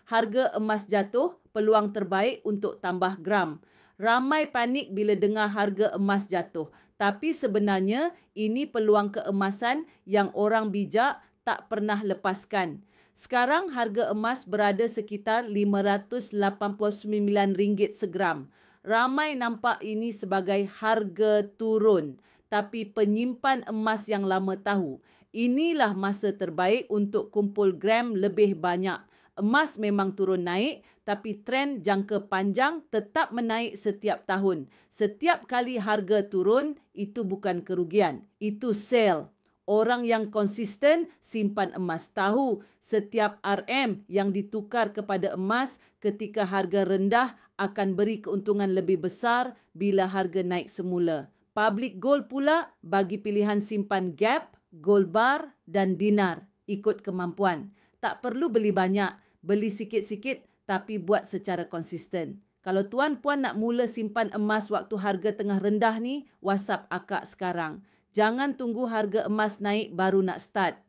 Harga emas jatuh, peluang terbaik untuk tambah gram. Ramai panik bila dengar harga emas jatuh. Tapi sebenarnya ini peluang keemasan yang orang bijak tak pernah lepaskan. Sekarang harga emas berada sekitar RM589 segram. Ramai nampak ini sebagai harga turun. Tapi penyimpan emas yang lama tahu, inilah masa terbaik untuk kumpul gram lebih banyak. Emas memang turun naik, tapi trend jangka panjang tetap menaik setiap tahun. Setiap kali harga turun, itu bukan kerugian, itu sell. Orang yang konsisten simpan emas tahu setiap RM yang ditukar kepada emas ketika harga rendah akan beri keuntungan lebih besar bila harga naik semula. Public Gold pula bagi pilihan simpan gap, gold bar dan dinar ikut kemampuan. Tak perlu beli banyak, beli sikit-sikit tapi buat secara konsisten. Kalau tuan-puan nak mula simpan emas waktu harga tengah rendah ni, WhatsApp akak sekarang. Jangan tunggu harga emas naik baru nak start.